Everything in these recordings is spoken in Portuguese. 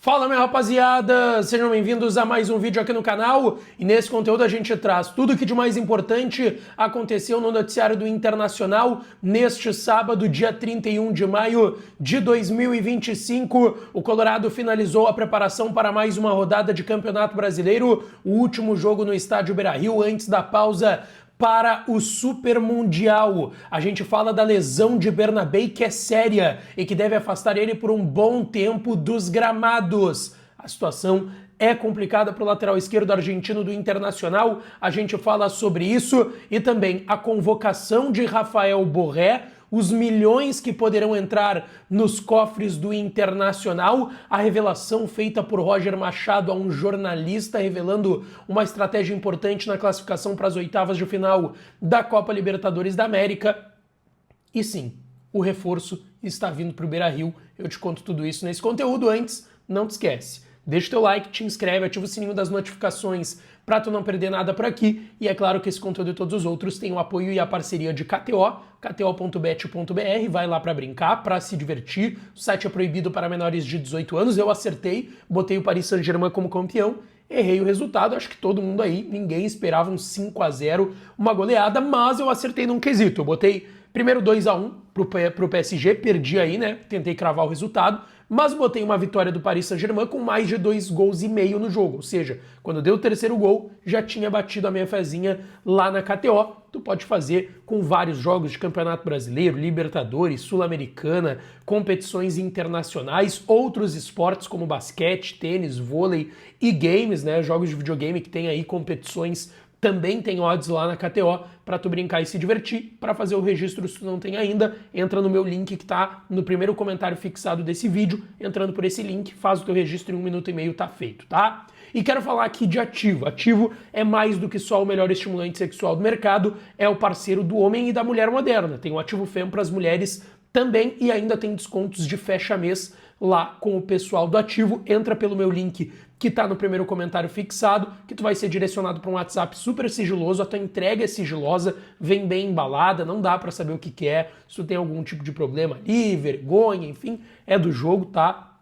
Fala, minha rapaziada! Sejam bem-vindos a mais um vídeo aqui no canal, e nesse conteúdo a gente traz tudo o que de mais importante aconteceu no noticiário do Internacional neste sábado, dia 31 de maio de 2025. O Colorado finalizou a preparação para mais uma rodada de Campeonato Brasileiro, o último jogo no estádio Beira-Rio antes da pausa para o Super Mundial. A gente fala da lesão de Bernabé, que é séria e que deve afastar ele por um bom tempo dos gramados. A situação é complicada para o lateral esquerdo argentino do Internacional. A gente fala sobre isso e também a convocação de Rafael Borré, os milhões que poderão entrar nos cofres do Internacional, a revelação feita por Roger Machado a um jornalista revelando uma estratégia importante na classificação para as oitavas de final da Copa Libertadores da América. E sim, o reforço está vindo para o Beira-Rio. Eu te conto tudo isso nesse conteúdo. Antes, não te esquece, deixa o teu like, te inscreve, ativa o sininho das notificações para tu não perder nada por aqui. E é claro que esse conteúdo e todos os outros têm o apoio e a parceria de KTO, kto.bet.br, vai lá para brincar, para se divertir. O site é proibido para menores de 18 anos. Eu acertei, botei o Paris Saint-Germain como campeão, errei o resultado. Acho que todo mundo aí, ninguém esperava um 5-0, uma goleada, mas eu acertei num quesito. Eu botei primeiro 2-1 pro PSG, perdi aí, né? Tentei cravar o resultado, mas botei uma vitória do Paris Saint-Germain com mais de 2,5 gols no jogo. Ou seja, quando deu o terceiro gol, já tinha batido a minha fezinha lá na KTO. Tu pode fazer com vários jogos de Campeonato Brasileiro, Libertadores, Sul-Americana, competições internacionais, outros esportes como basquete, tênis, vôlei e games, né? Jogos de videogame que tem aí competições. Também tem odds lá na KTO para tu brincar e se divertir. Para fazer o registro, se tu não tem ainda, entra no meu link que tá no primeiro comentário fixado desse vídeo. Entrando por esse link, faz o teu registro em 1 minuto e meio, tá feito, tá? E quero falar aqui de Ativo. Ativo é mais do que só o melhor estimulante sexual do mercado, é o parceiro do homem e da mulher moderna. Tem o Ativo Fem para as mulheres também e ainda tem descontos de fecha-mês lá com o pessoal do Ativo. Entra pelo meu link que tá no primeiro comentário fixado, que tu vai ser direcionado para um WhatsApp super sigiloso, a tua entrega é sigilosa, vem bem embalada, não dá para saber o que é, se tu tem algum tipo de problema ali, vergonha, enfim, é do jogo, tá?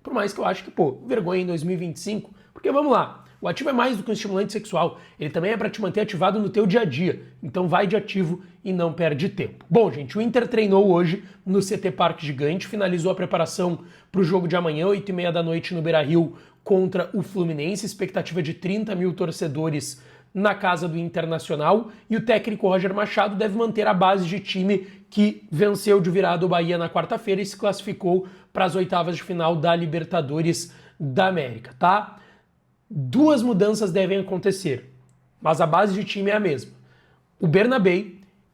Por mais que eu acho que, vergonha em 2025, porque vamos lá, o Ativo é mais do que um estimulante sexual, ele também é para te manter ativado no teu dia a dia, então vai de Ativo e não perde tempo. Bom, gente, o Inter treinou hoje no CT Parque Gigante, finalizou a preparação para o jogo de amanhã, 8h30 da noite no Beira-Rio, contra o Fluminense, expectativa de 30 mil torcedores na casa do Internacional, e o técnico Roger Machado deve manter a base de time que venceu de virada o Bahia na quarta-feira e se classificou para as oitavas de final da Libertadores da América, tá? Duas mudanças devem acontecer, mas a base de time é a mesma. O Bernabé,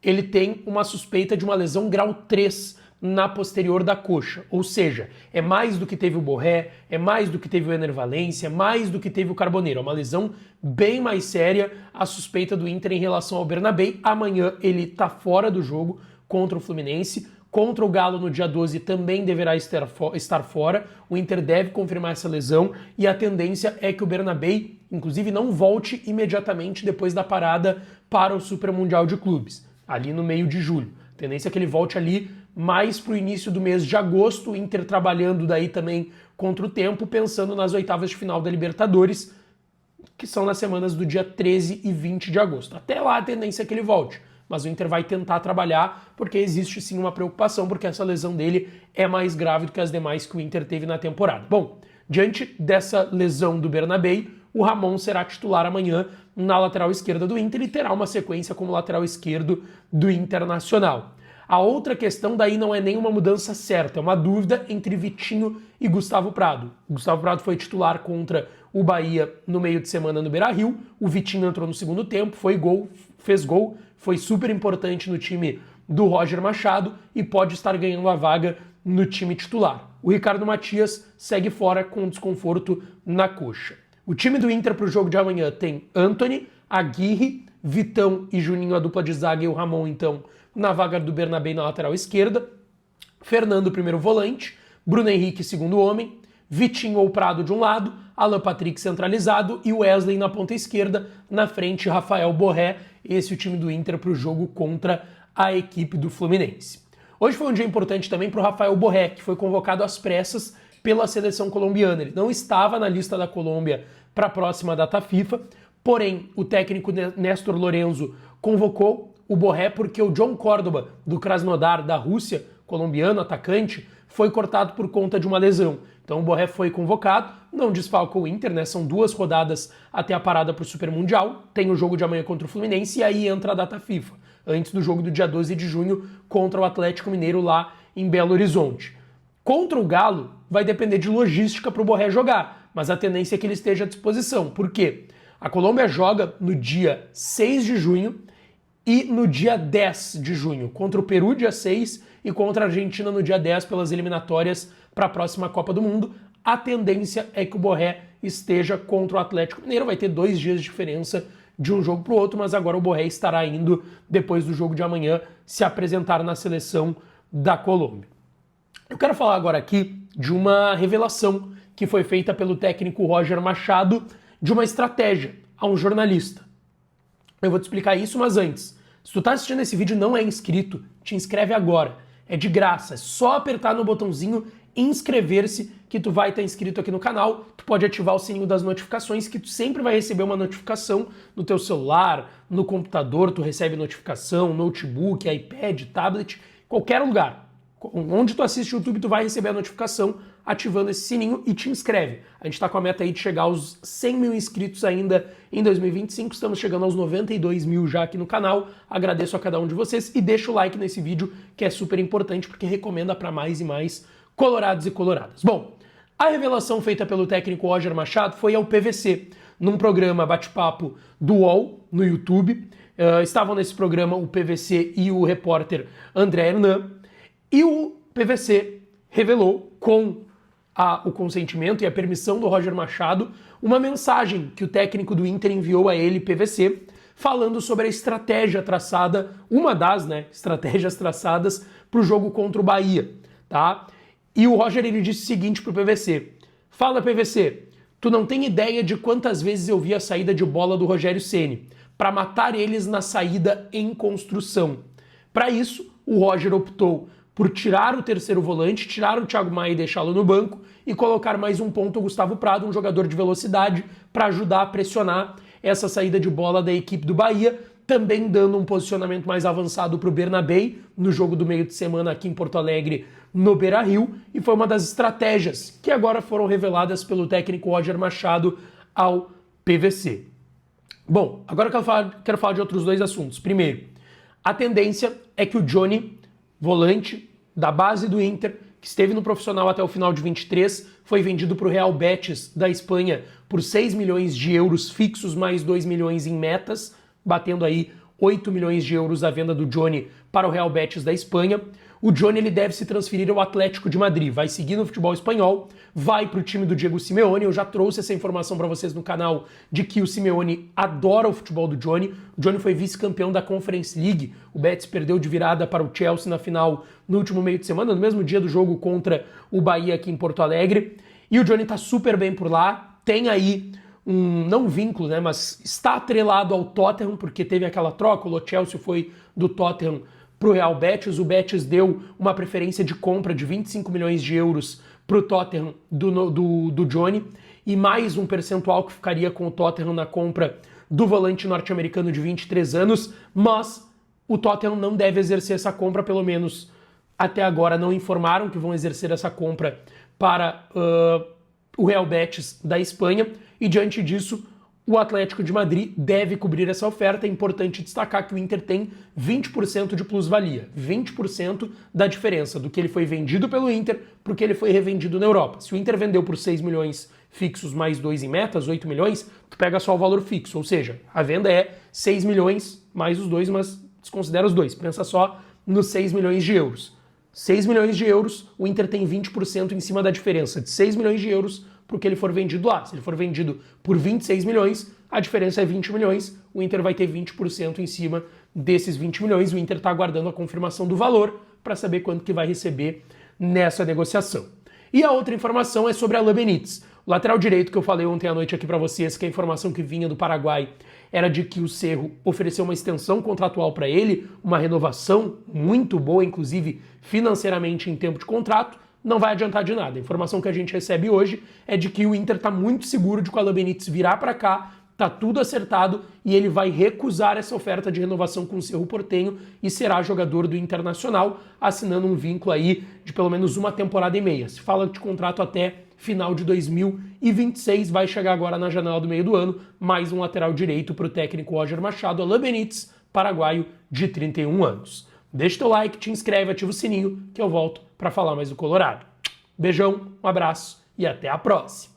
ele tem uma suspeita de uma lesão grau 3 na posterior da coxa, ou seja, é mais do que teve o Borré, é mais do que teve o Ener Valencia, é mais do que teve o Carboneiro, é uma lesão bem mais séria a suspeita do Inter em relação ao Bernabé. Amanhã ele tá fora do jogo contra o Fluminense, contra o Galo no dia 12 também deverá estar fora, o Inter deve confirmar essa lesão e a tendência é que o Bernabé, inclusive, não volte imediatamente depois da parada para o Super Mundial de Clubes, ali no meio de julho. A tendência é que ele volte ali mais para o início do mês de agosto, o Inter trabalhando daí também contra o tempo, pensando nas oitavas de final da Libertadores, que são nas semanas do dia 13 e 20 de agosto. Até lá a tendência é que ele volte, mas o Inter vai tentar trabalhar, porque existe sim uma preocupação, porque essa lesão dele é mais grave do que as demais que o Inter teve na temporada. Bom, diante dessa lesão do Bernabé, o Ramon será titular amanhã na lateral esquerda do Inter e terá uma sequência como lateral esquerdo do Internacional. A outra questão daí não é nenhuma mudança certa, é uma dúvida entre Vitinho e Gustavo Prado. O Gustavo Prado foi titular contra o Bahia no meio de semana no Beira-Rio, o Vitinho entrou no segundo tempo, fez gol, foi super importante no time do Roger Machado e pode estar ganhando a vaga no time titular. O Ricardo Matias segue fora com desconforto na coxa. O time do Inter para o jogo de amanhã tem Antony, Aguirre, Vitão e Juninho, a dupla de zaga, e o Ramon, então, na vaga do Bernabé na lateral esquerda, Fernando, primeiro volante, Bruno Henrique, segundo homem, Vitinho ou Prado de um lado, Alan Patrick centralizado e Wesley na ponta esquerda, na frente Rafael Borré. Esse é o time do Inter para o jogo contra a equipe do Fluminense. Hoje foi um dia importante também para o Rafael Borré, que foi convocado às pressas pela seleção colombiana. Ele não estava na lista da Colômbia para a próxima data FIFA, porém o técnico Néstor Lorenzo convocou o Borré porque o John Córdoba, do Krasnodar, da Rússia, colombiano, atacante, foi cortado por conta de uma lesão. Então o Borré foi convocado, não desfalca o Inter, né? São 2 rodadas até a parada para o Super Mundial, tem o jogo de amanhã contra o Fluminense e aí entra a data FIFA, antes do jogo do dia 12 de junho contra o Atlético Mineiro lá em Belo Horizonte. Contra o Galo vai depender de logística para o Borré jogar, mas a tendência é que ele esteja à disposição. Por quê? A Colômbia joga no dia 6 de junho e no dia 10 de junho, contra o Peru dia 6 e contra a Argentina no dia 10 pelas eliminatórias para a próxima Copa do Mundo. A tendência é que o Borré esteja contra o Atlético Mineiro, vai ter 2 dias de diferença de um jogo para o outro, mas agora o Borré estará indo, depois do jogo de amanhã, se apresentar na seleção da Colômbia. Eu quero falar agora aqui de uma revelação que foi feita pelo técnico Roger Machado de uma estratégia a um jornalista. Eu vou te explicar isso, mas antes, se tu tá assistindo esse vídeo e não é inscrito, te inscreve agora. É de graça, é só apertar no botãozinho inscrever-se que tu vai estar inscrito aqui no canal. Tu pode ativar o sininho das notificações que tu sempre vai receber uma notificação no teu celular, no computador, tu recebe notificação, notebook, iPad, tablet, qualquer lugar. Onde tu assiste o YouTube, tu vai receber a notificação ativando esse sininho e te inscreve. A gente tá com a meta aí de chegar aos 100 mil inscritos ainda em 2025, estamos chegando aos 92 mil já aqui no canal. Agradeço a cada um de vocês e deixa o like nesse vídeo, que é super importante porque recomenda para mais e mais colorados e coloradas. Bom, a revelação feita pelo técnico Roger Machado foi ao PVC, num programa bate-papo do UOL no YouTube. Estavam nesse programa o PVC e o repórter André Hernan, e o PVC revelou, com o consentimento e a permissão do Roger Machado, uma mensagem que o técnico do Inter enviou a ele, PVC, falando sobre a estratégia traçada, uma das estratégias traçadas para o jogo contra o Bahia, tá? E o Roger ele disse o seguinte para o PVC: fala, PVC, tu não tem ideia de quantas vezes eu vi a saída de bola do Rogério Ceni para matar eles na saída em construção. Para isso, o Roger optou por tirar o terceiro volante, tirar o Thiago Maia e deixá-lo no banco e colocar mais um ponto o Gustavo Prado, um jogador de velocidade, para ajudar a pressionar essa saída de bola da equipe do Bahia, também dando um posicionamento mais avançado para o Bernabéu no jogo do meio de semana aqui em Porto Alegre, no Beira-Rio, e foi uma das estratégias que agora foram reveladas pelo técnico Roger Machado ao PVC. Bom, agora eu quero falar de outros 2 assuntos. Primeiro, a tendência é que o Johnny, volante da base do Inter, que esteve no profissional até o final de 23, foi vendido para o Real Betis da Espanha por 6 milhões de euros fixos, mais 2 milhões em metas, batendo aí 8 milhões de euros a venda do Johnny para o Real Betis da Espanha. O Johnny ele deve se transferir ao Atlético de Madrid, vai seguir no futebol espanhol, vai para o time do Diego Simeone. Eu já trouxe essa informação para vocês no canal de que o Simeone adora o futebol do Johnny. O Johnny foi vice-campeão da Conference League, o Betis perdeu de virada para o Chelsea na final no último meio de semana, no mesmo dia do jogo contra o Bahia aqui em Porto Alegre. E o Johnny tá super bem por lá, tem aí não vínculo, né, mas está atrelado ao Tottenham, porque teve aquela troca, o Lo Celso foi do Tottenham para o Real Betis, o Betis deu uma preferência de compra de 25 milhões de euros para o Tottenham do Johnny, e mais um percentual que ficaria com o Tottenham na compra do volante norte-americano de 23 anos, mas o Tottenham não deve exercer essa compra, pelo menos até agora não informaram que vão exercer essa compra para o Real Betis da Espanha, e diante disso o Atlético de Madrid deve cobrir essa oferta. É importante destacar que o Inter tem 20% de plusvalia, 20% da diferença do que ele foi vendido pelo Inter para o que ele foi revendido na Europa. Se o Inter vendeu por 6 milhões fixos mais 2 em metas, 8 milhões, tu pega só o valor fixo, ou seja, a venda é 6 milhões mais os 2, mas desconsidera os 2, pensa só nos 6 milhões de euros. 6 milhões de euros, o Inter tem 20% em cima da diferença de 6 milhões de euros porque ele for vendido lá. Se ele for vendido por 26 milhões, a diferença é 20 milhões, o Inter vai ter 20% em cima desses 20 milhões, o Inter está aguardando a confirmação do valor para saber quanto que vai receber nessa negociação. E a outra informação é sobre Alan Benítez, o lateral direito que eu falei ontem à noite aqui para vocês, que a informação que vinha do Paraguai era de que o Cerro ofereceu uma extensão contratual para ele, uma renovação muito boa, inclusive financeiramente em tempo de contrato. não vai adiantar de nada. A informação que a gente recebe hoje é de que o Inter está muito seguro de que o Alan Benítez virá para cá, tá tudo acertado e ele vai recusar essa oferta de renovação com o Cerro Porteño e será jogador do Internacional, assinando um vínculo aí de pelo menos uma temporada e meia. Se fala de contrato até final de 2026, vai chegar agora na janela do meio do ano, mais um lateral direito para o técnico Roger Machado, Alan Benítez, paraguaio de 31 anos. Deixa teu like, te inscreve, ativa o sininho que eu volto para falar mais do Colorado. Beijão, um abraço e até a próxima!